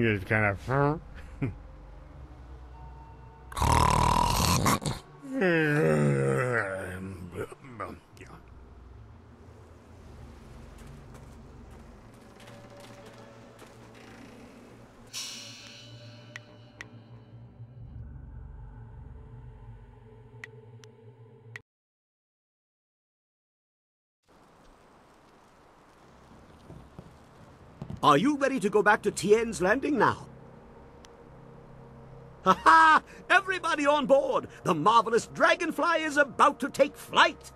It's kind of... Are you ready to go back to Tien's Landing now? Ha ha! Everybody on board! The marvelous dragonfly is about to take flight!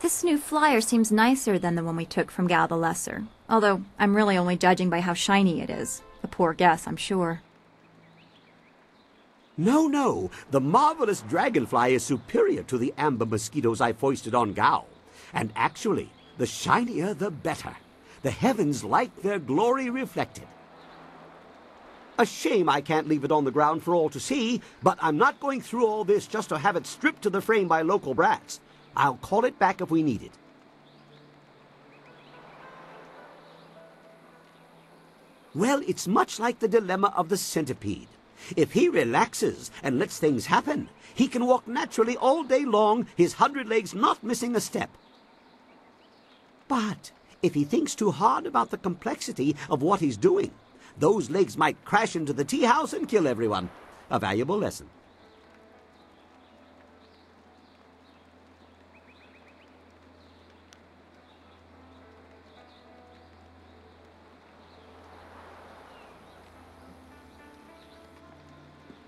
This new flyer seems nicer than the one we took from Gal the Lesser, although I'm really only judging by how shiny it is. A poor guess, I'm sure. No, the marvelous dragonfly is superior to the amber mosquitoes I foisted on Gao. And actually, the shinier the better. The heavens like their glory reflected. A shame I can't leave it on the ground for all to see, but I'm not going through all this just to have it stripped to the frame by local brats. I'll call it back if we need it. Well, it's much like the dilemma of the centipede. If he relaxes and lets things happen, he can walk naturally all day long, his 100 legs not missing a step. But if he thinks too hard about the complexity of what he's doing, those legs might crash into the tea house and kill everyone. A valuable lesson.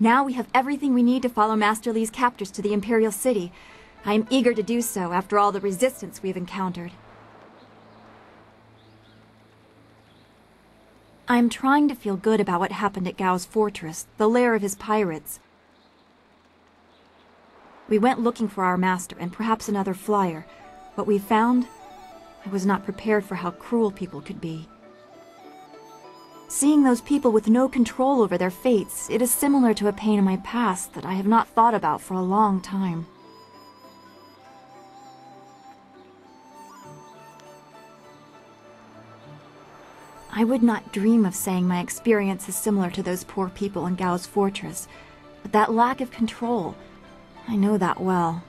Now we have everything we need to follow Master Li's captors to the Imperial City. I am eager to do so after all the resistance we have encountered. I am trying to feel good about what happened at Gao's fortress, the lair of his pirates. We went looking for our master and perhaps another flyer. What we found, I was not prepared for how cruel people could be. Seeing those people with no control over their fates, it is similar to a pain in my past that I have not thought about for a long time. I would not dream of saying my experience is similar to those poor people in Gao's fortress, but that lack of control, I know that well.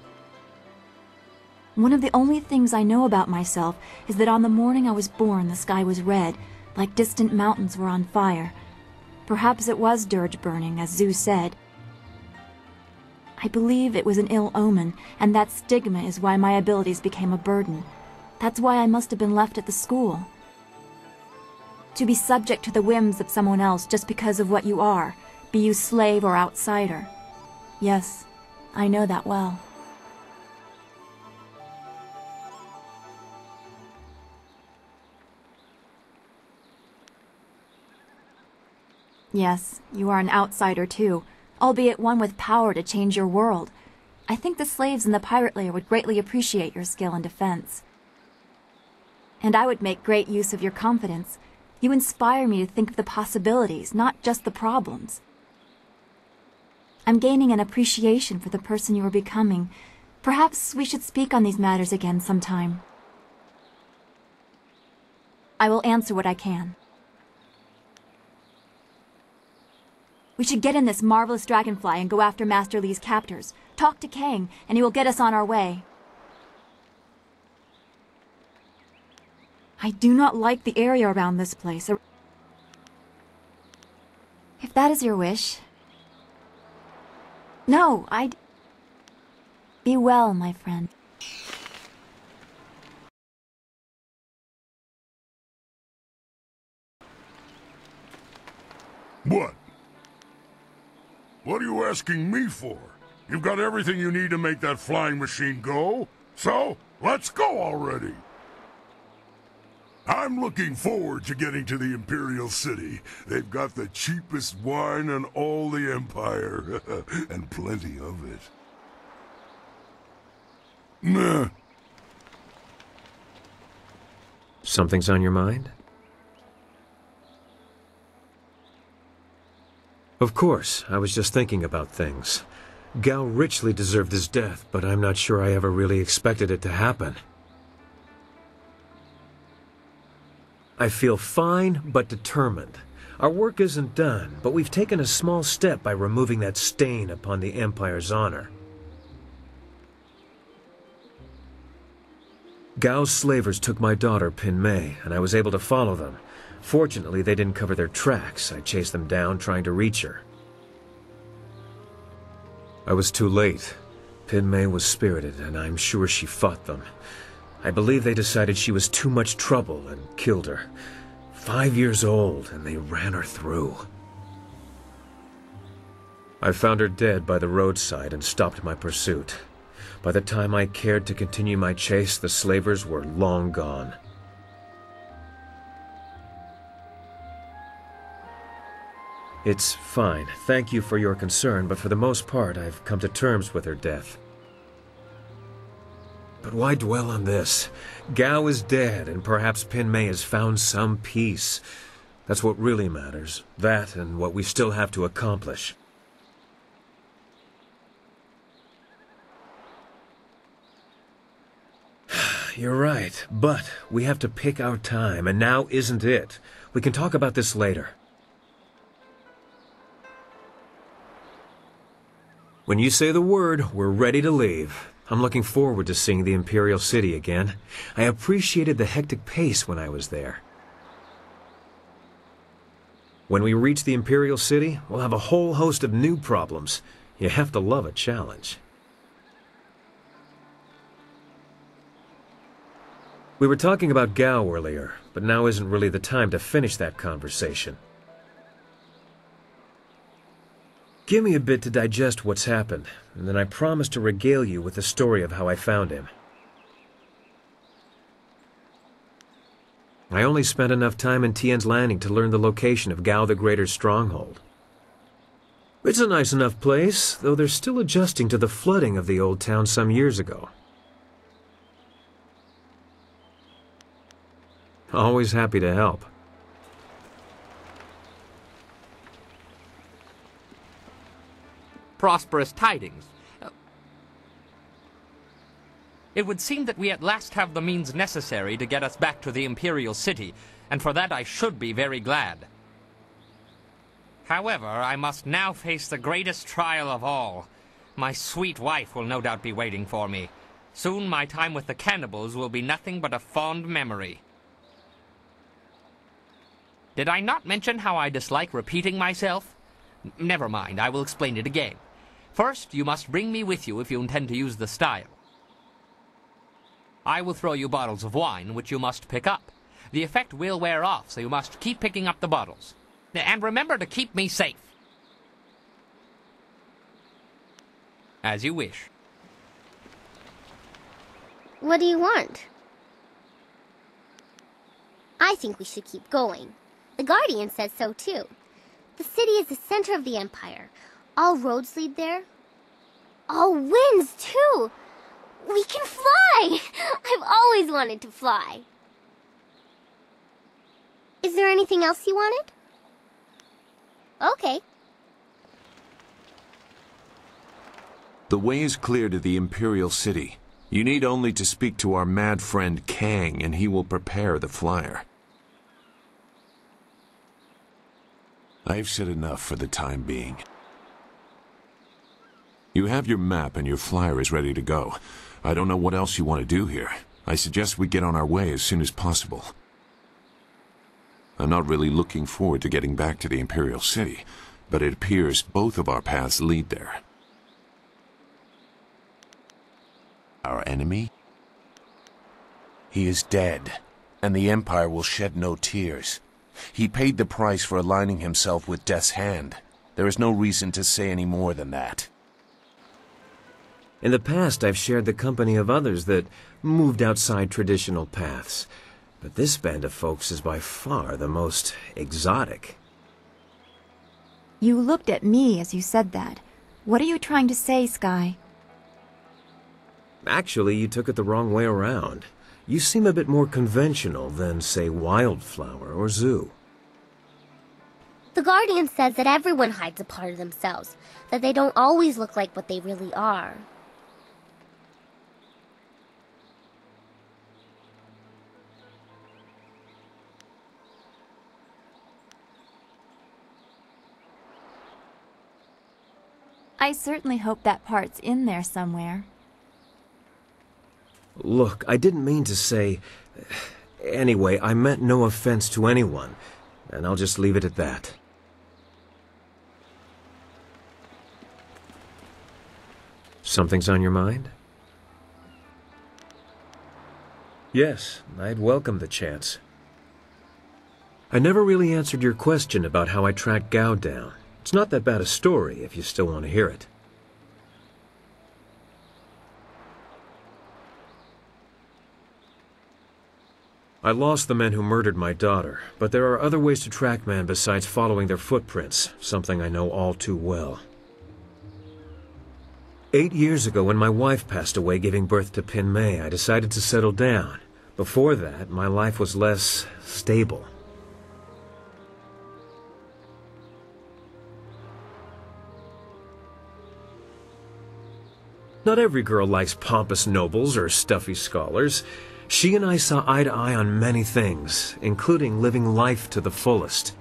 One of the only things I know about myself is that on the morning I was born, the sky was red, like distant mountains were on fire. Perhaps it was dirge burning, as Zeus said. I believe it was an ill omen, and that stigma is why my abilities became a burden. That's why I must have been left at the school. To be subject to the whims of someone else just because of what you are, be you slave or outsider. Yes, I know that well. Yes, you are an outsider too, albeit one with power to change your world. I think the slaves in the pirate lair would greatly appreciate your skill in defense. And I would make great use of your confidence. You inspire me to think of the possibilities, not just the problems. I'm gaining an appreciation for the person you are becoming. Perhaps we should speak on these matters again sometime. I will answer what I can. We should get in this marvelous dragonfly and go after Master Li's captors. Talk to Kang, and he will get us on our way. I do not like the area around this place. If that is your wish. No, Be well, my friend. What? What are you asking me for? You've got everything you need to make that flying machine go. So, let's go already. I'm looking forward to getting to the Imperial City. They've got the cheapest wine in all the Empire. And plenty of it. Nah. Something's on your mind? Of course, I was just thinking about things. Gao richly deserved his death, but I'm not sure I ever really expected it to happen. I feel fine, but determined. Our work isn't done, but we've taken a small step by removing that stain upon the Empire's honor. Gao's slavers took my daughter, Pin Mei, and I was able to follow them. Fortunately, they didn't cover their tracks. I chased them down, trying to reach her. I was too late. Pin Mei was spirited, and I'm sure she fought them. I believe they decided she was too much trouble and killed her. 5 years old, and they ran her through. I found her dead by the roadside and stopped my pursuit. By the time I cared to continue my chase, the slavers were long gone. It's fine. Thank you for your concern, but for the most part, I've come to terms with her death. But why dwell on this? Gao is dead, and perhaps Pin Mei has found some peace. That's what really matters. That and what we still have to accomplish. You're right, but we have to pick our time, and now isn't it. We can talk about this later. When you say the word, we're ready to leave. I'm looking forward to seeing the Imperial City again. I appreciated the hectic pace when I was there. When we reach the Imperial City, we'll have a whole host of new problems. You have to love a challenge. We were talking about Gao earlier, but now isn't really the time to finish that conversation. Give me a bit to digest what's happened, and then I promise to regale you with the story of how I found him. I only spent enough time in Tian's Landing to learn the location of Gao the Greater's stronghold. It's a nice enough place, though they're still adjusting to the flooding of the old town some years ago. Always happy to help. prosperous tidings. It would seem that we at last have the means necessary to get us back to the Imperial City, and for that I should be very glad. However, I must now face the greatest trial of all. My sweet wife will no doubt be waiting for me. Soon my time with the cannibals will be nothing but a fond memory. Did I not mention how I dislike repeating myself? Never mind, I will explain it again. First, you must bring me with you if you intend to use the style. I will throw you bottles of wine, which you must pick up. The effect will wear off, so you must keep picking up the bottles. And remember to keep me safe. As you wish. What do you want? I think we should keep going. The Guardian says so too. The city is the center of the Empire. All roads lead there. All winds too! We can fly! I've always wanted to fly. Is there anything else you wanted? Okay. The way is clear to the Imperial City. You need only to speak to our mad friend Kang, and he will prepare the flyer. I've said enough for the time being. You have your map and your flyer is ready to go. I don't know what else you want to do here. I suggest we get on our way as soon as possible. I'm not really looking forward to getting back to the Imperial City, but it appears both of our paths lead there. Our enemy? He is dead, and the Empire will shed no tears. He paid the price for aligning himself with Death's Hand. There is no reason to say any more than that. In the past, I've shared the company of others that moved outside traditional paths. But this band of folks is by far the most exotic. You looked at me as you said that. What are you trying to say, Sky? Actually, you took it the wrong way around. You seem a bit more conventional than, say, Wildflower or Zoo. The Guardian says that everyone hides a part of themselves, that they don't always look like what they really are. I certainly hope that part's in there somewhere. Look, I didn't mean to say... Anyway, I meant no offense to anyone, and I'll just leave it at that. Something's on your mind? Yes, I'd welcome the chance. I never really answered your question about how I tracked Gao down. It's not that bad a story, if you still want to hear it. I lost the men who murdered my daughter, but there are other ways to track men besides following their footprints, something I know all too well. 8 years ago, when my wife passed away giving birth to Pin Mei, I decided to settle down. Before that, my life was less stable. Not every girl likes pompous nobles or stuffy scholars. She and I saw eye to eye on many things, including living life to the fullest.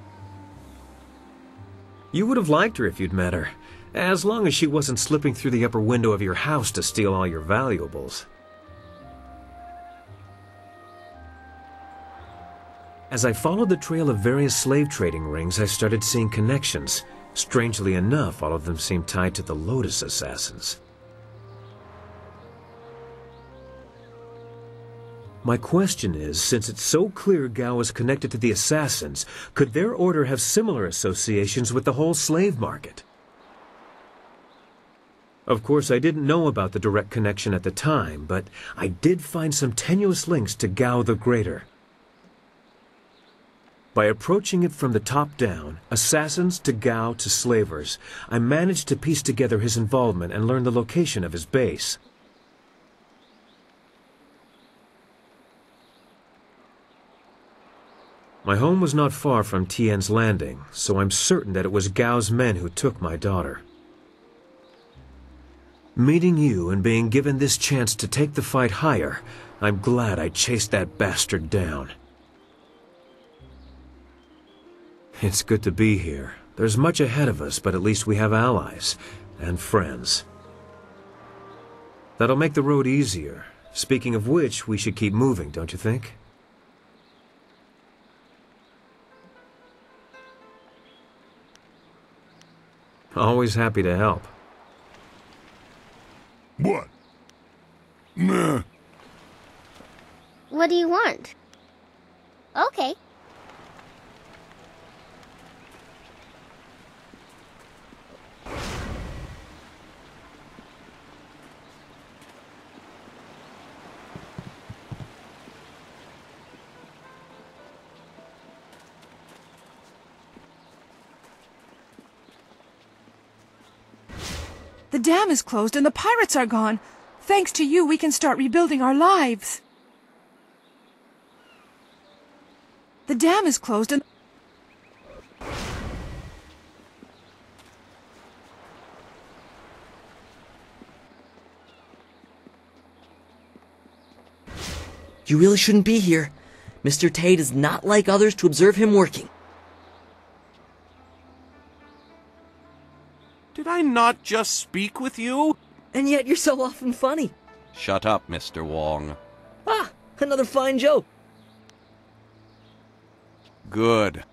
You would have liked her if you'd met her, as long as she wasn't slipping through the upper window of your house to steal all your valuables. As I followed the trail of various slave trading rings, I started seeing connections. Strangely enough, all of them seemed tied to the Lotus Assassins. My question is, since it's so clear Gao is connected to the Assassins, could their order have similar associations with the whole slave market? Of course, I didn't know about the direct connection at the time, but I did find some tenuous links to Gao the Greater. By approaching it from the top down, assassins to Gao to slavers, I managed to piece together his involvement and learn the location of his base. My home was not far from Tien's Landing, so I'm certain that it was Gao's men who took my daughter. Meeting you and being given this chance to take the fight higher, I'm glad I chased that bastard down. It's good to be here. There's much ahead of us, but at least we have allies and friends. That'll make the road easier. Speaking of which, we should keep moving, don't you think? Always happy to help. What? Meh. What do you want? Okay. The dam is closed and the pirates are gone. Thanks to you, we can start rebuilding our lives. The dam is closed and... You really shouldn't be here. Mr. Jade is not like others to observe him working. Did I not just speak with you? And yet you're so often funny. Shut up, Mr. Wong. Ah, another fine joke. Good.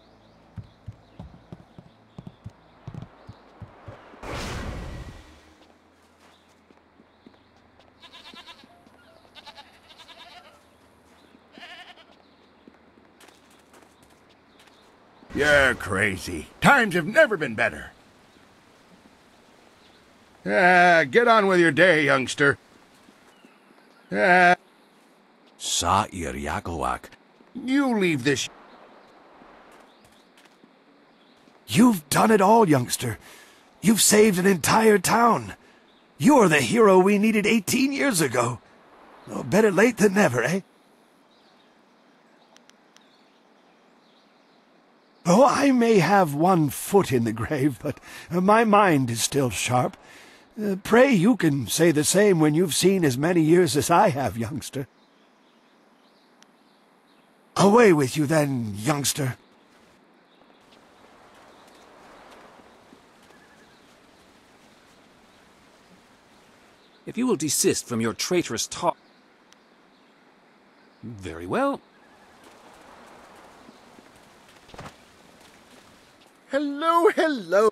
You're crazy. Times have never been better. Get on with your day, youngster. Sa'ir Yakowak. You leave this... You've done it all, youngster. You've saved an entire town. You're the hero we needed 18 years ago. Oh, better late than never, eh? Oh, I may have one foot in the grave, but my mind is still sharp. Pray you can say the same when you've seen as many years as I have, youngster. Away with you then, youngster. If you will desist from your traitorous talk... Very well. Hello, hello.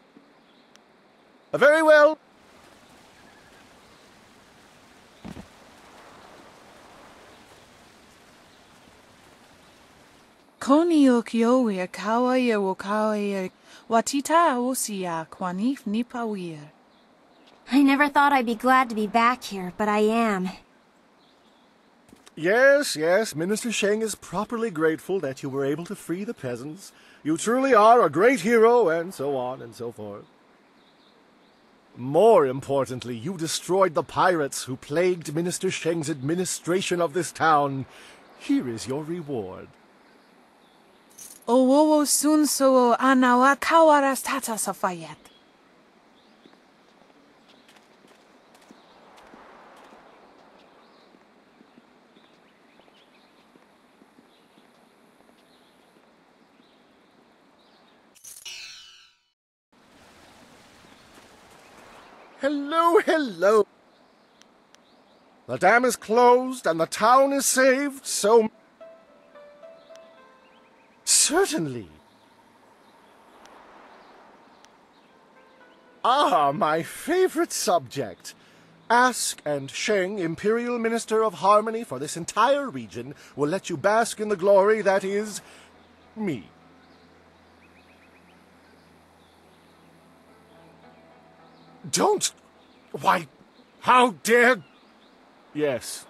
Very well. Koni o kioe kawaia wo kawaia watita osia kwanif nipawir. I never thought I'd be glad to be back here, but I am. Yes, yes, Minister Sheng is properly grateful that you were able to free the peasants. You truly are a great hero, and so on and so forth. More importantly, you destroyed the pirates who plagued Minister Sheng's administration of this town. Here is your reward. Owowo sun so anawa kawaras tata safayet. Hello, hello. The dam is closed and the town is saved, so... Certainly. Ah, my favorite subject. Ask, and Sheng, Imperial Minister of Harmony for this entire region, will let you bask in the glory that is... me. Don't! Why, how dare... Yes,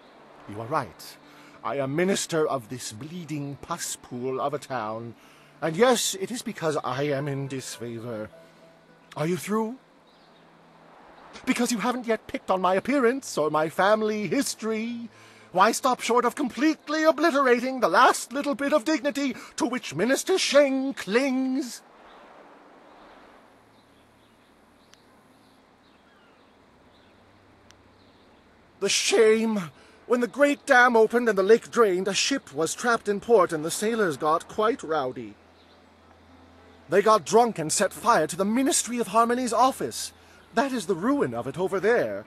you are right. I am minister of this bleeding pus pool of a town. And yes, it is because I am in disfavor. Are you through? Because you haven't yet picked on my appearance or my family history. Why stop short of completely obliterating the last little bit of dignity to which Minister Sheng clings? The shame! When the great dam opened and the lake drained, a ship was trapped in port and the sailors got quite rowdy. They got drunk and set fire to the Ministry of Harmony's office. That is the ruin of it over there.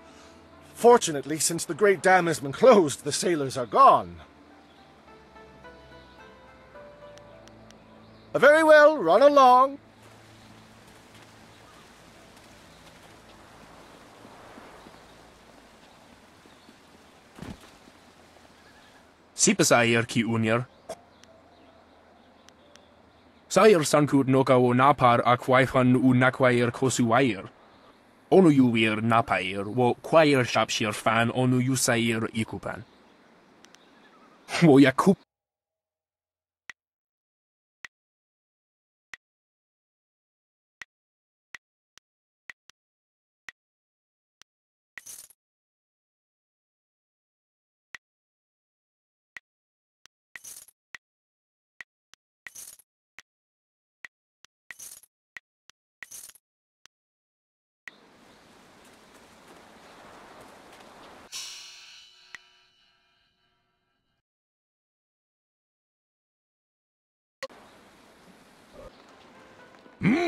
Fortunately, since the great dam has been closed, the sailors are gone. Very well, run along. Sipasair ki unir. Sair sankud noka o napar akwaifan u nakwair kosuwair. Onu yuir napair wo kwair shapshir fan onu yusair ikupan. Wo yakup.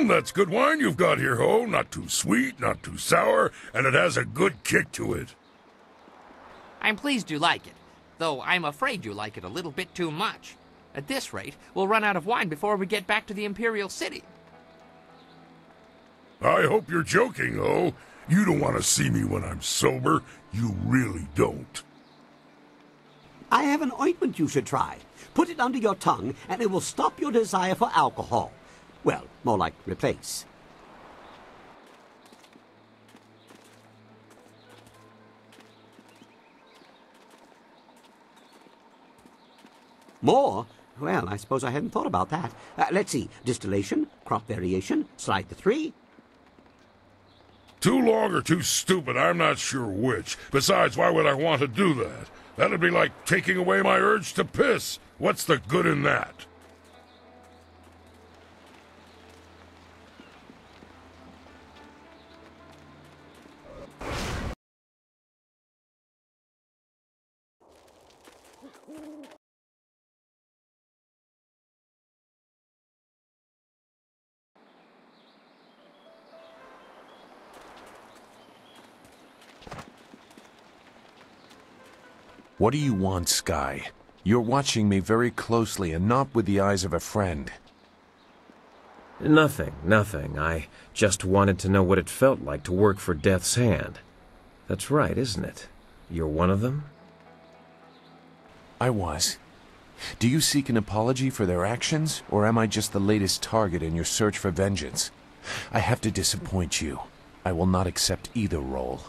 That's good wine you've got here, Ho. Not too sweet, not too sour, and it has a good kick to it. I'm pleased you like it, though I'm afraid you like it a little bit too much. At this rate, we'll run out of wine before we get back to the Imperial City. I hope you're joking, Ho. You don't want to see me when I'm sober. You really don't. I have an ointment you should try. Put it under your tongue, and it will stop your desire for alcohol. Well, more like replace. More? Well, I suppose I hadn't thought about that. Let's see. Distillation, crop variation, slide the 3. Too long or too stupid, I'm not sure which. Besides, why would I want to do that? That'd be like taking away my urge to piss. What's the good in that? What do you want, Sky? You're watching me very closely and not with the eyes of a friend. Nothing. I just wanted to know what it felt like to work for Death's Hand. That's right, isn't it? You're one of them? I was. Do you seek an apology for their actions, or am I just the latest target in your search for vengeance? I have to disappoint you. I will not accept either role.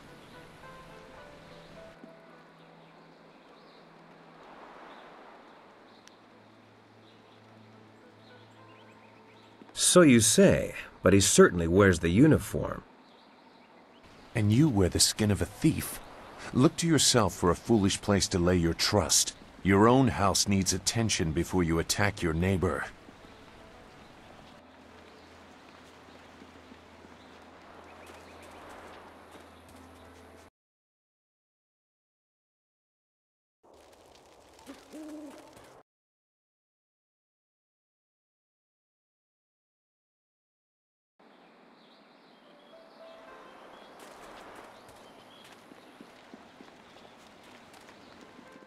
So you say, but he certainly wears the uniform. And you wear the skin of a thief. Look to yourself for a foolish place to lay your trust. Your own house needs attention before you attack your neighbor.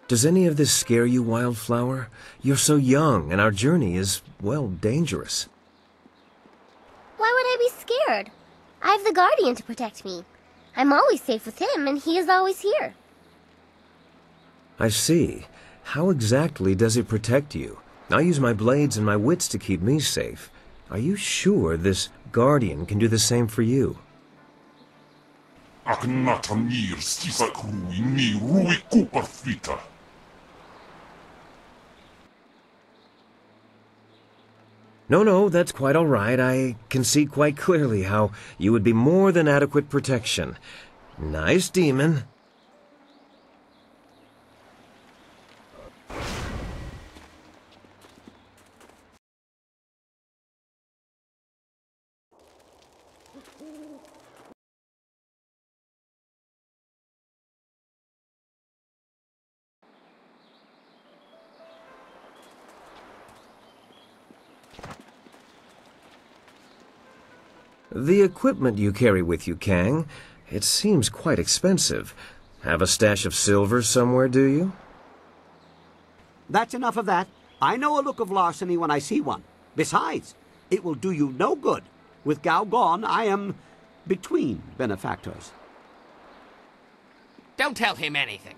Does any of this scare you, Wildflower? You're so young, and our journey is, well, dangerous. Why would I be scared? I have the Guardian to protect me. I'm always safe with him, and he is always here. I see. How exactly does it protect you? I use my blades and my wits to keep me safe. Are you sure this Guardian can do the same for you? No, that's quite all right. I can see quite clearly how you would be more than adequate protection. Nice demon. The equipment you carry with you, Kang, it seems quite expensive. Have a stash of silver somewhere, do you? That's enough of that. I know a look of larceny when I see one. Besides, it will do you no good. With Gao gone, I am between benefactors. Don't tell him anything.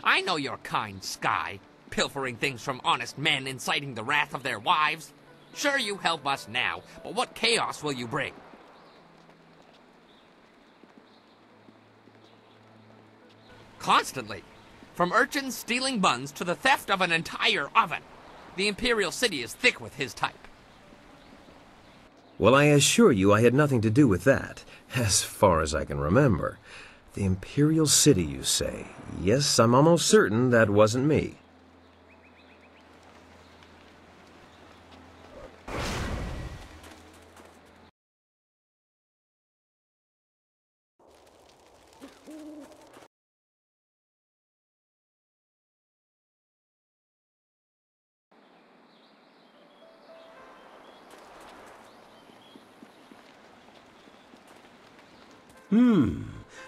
I know your kind, Sky. Pilfering things from honest men, inciting the wrath of their wives. Sure, you help us now, but what chaos will you bring? Constantly. From urchins stealing buns to the theft of an entire oven. The Imperial City is thick with his type. Well, I assure you I had nothing to do with that, as far as I can remember. The Imperial City, you say? Yes, I'm almost certain that wasn't me.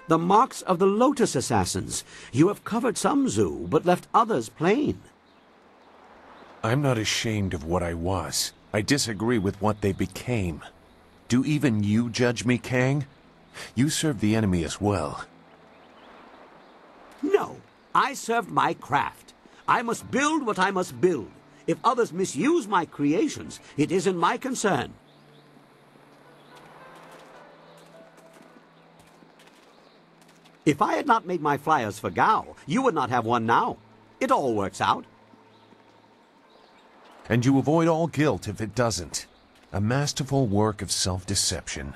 The marks of the Lotus Assassins. You have covered some zoo, but left others plain. I'm not ashamed of what I was. I disagree with what they became. Do even you judge me, Kang? You served the enemy as well. No, I served my craft. I must build what I must build. If others misuse my creations, it isn't my concern. If I had not made my flyers for Gao, you would not have one now. It all works out. And you avoid all guilt if it doesn't. A masterful work of self-deception.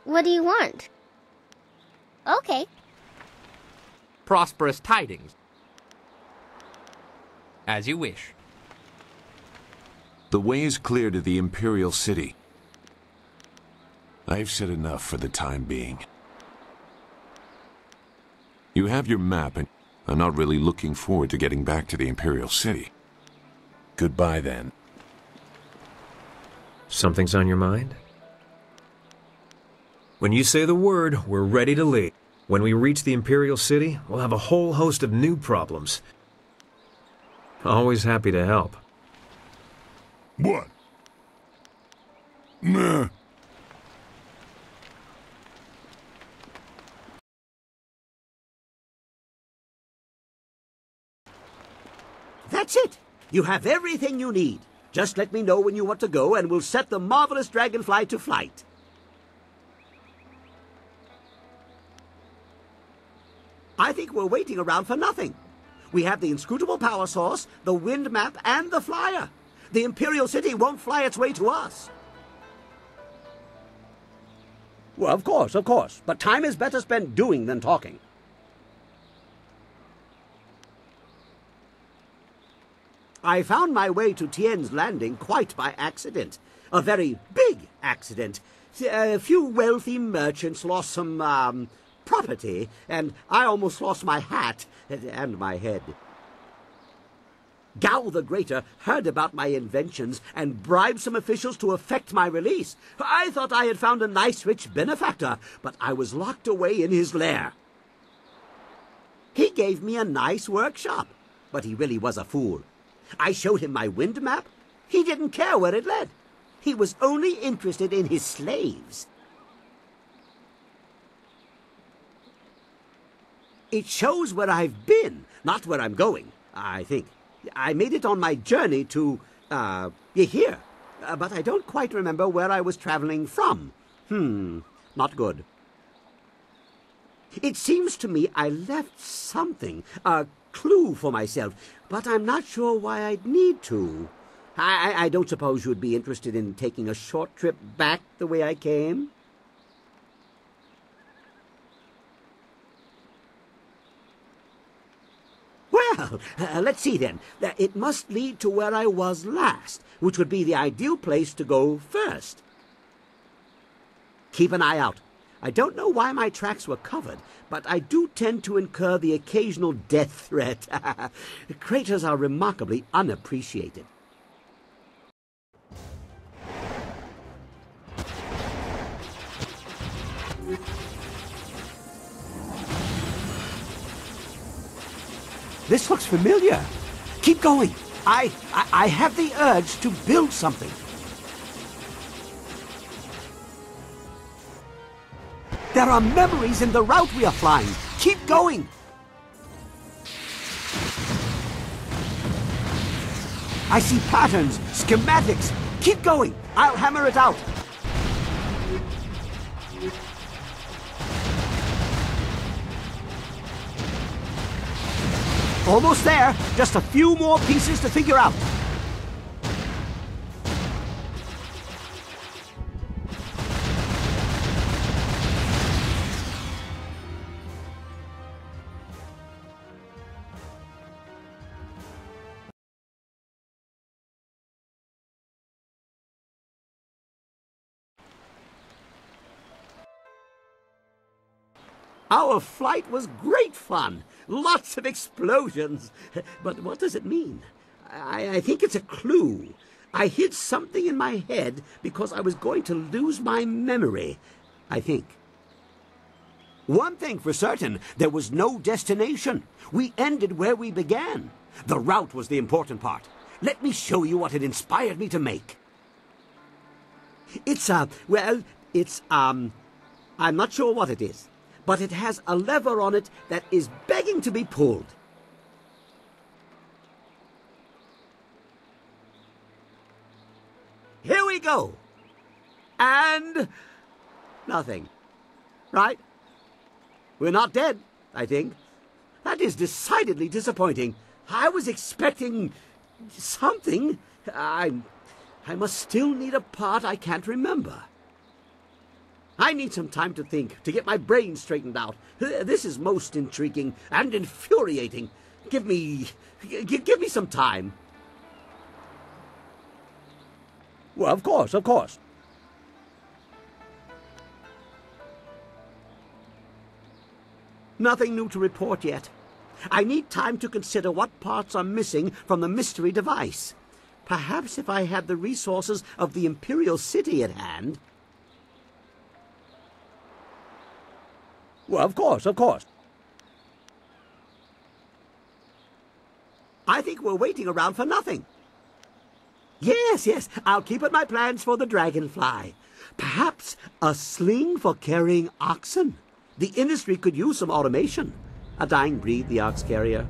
What do you want? Okay. Prosperous tidings. As you wish. The way is clear to the Imperial City. I've said enough for the time being. You have your map, and I'm not really looking forward to getting back to the Imperial City. Goodbye, then. Something's on your mind? When you say the word, we're ready to leave. When we reach the Imperial City, we'll have a whole host of new problems. Always happy to help. What? Nah. That's it. You have everything you need. Just let me know when you want to go, and we'll set the marvelous dragonfly to flight. I think we're waiting around for nothing. We have the inscrutable power source, the wind map, and the flyer. The Imperial City won't fly its way to us. Well, of course. But time is better spent doing than talking. I found my way to Tien's Landing quite by accident. A very big accident. A few wealthy merchants lost some, property, and I almost lost my hat and my head. Gao the Greater heard about my inventions and bribed some officials to effect my release. I thought I had found a nice rich benefactor, but I was locked away in his lair. He gave me a nice workshop, but he really was a fool. I showed him my wind map. He didn't care where it led. He was only interested in his slaves. It shows where I've been, not where I'm going, I think. I made it on my journey to, here. But I don't quite remember where I was traveling from. Not good. It seems to me I left something, a clue for myself, but I'm not sure why I'd need to. I don't suppose you'd be interested in taking a short trip back the way I came? Well, let's see then. It must lead to where I was last, which would be the ideal place to go first. Keep an eye out. I don't know why my tracks were covered, but I do tend to incur the occasional death threat. Craters are remarkably unappreciated. This looks familiar. Keep going. I have the urge to build something. There are memories in the route we are flying. Keep going. I see patterns, schematics. Keep going. I'll hammer it out. Almost there. Just a few more pieces to figure out. Our flight was great fun. Lots of explosions. But what does it mean? I think it's a clue. I hid something in my head because I was going to lose my memory, I think. One thing for certain, there was no destination. We ended where we began. The route was the important part. Let me show you what it inspired me to make. I'm not sure what it is, but it has a lever on it that is begging to be pulled. Here we go. And nothing. Right? We're not dead, I think. That is decidedly disappointing. I was expecting something. I must still need a part I can't remember. I need some time to think, to get my brain straightened out. This is most intriguing and infuriating. Give me some time. Well, of course. Nothing new to report yet. I need time to consider what parts are missing from the mystery device. Perhaps if I had the resources of the Imperial City at hand. Well, of course. I think we're waiting around for nothing. Yes, I'll keep at my plans for the dragonfly. Perhaps a sling for carrying oxen. The industry could use some automation. A dying breed, the ox carrier.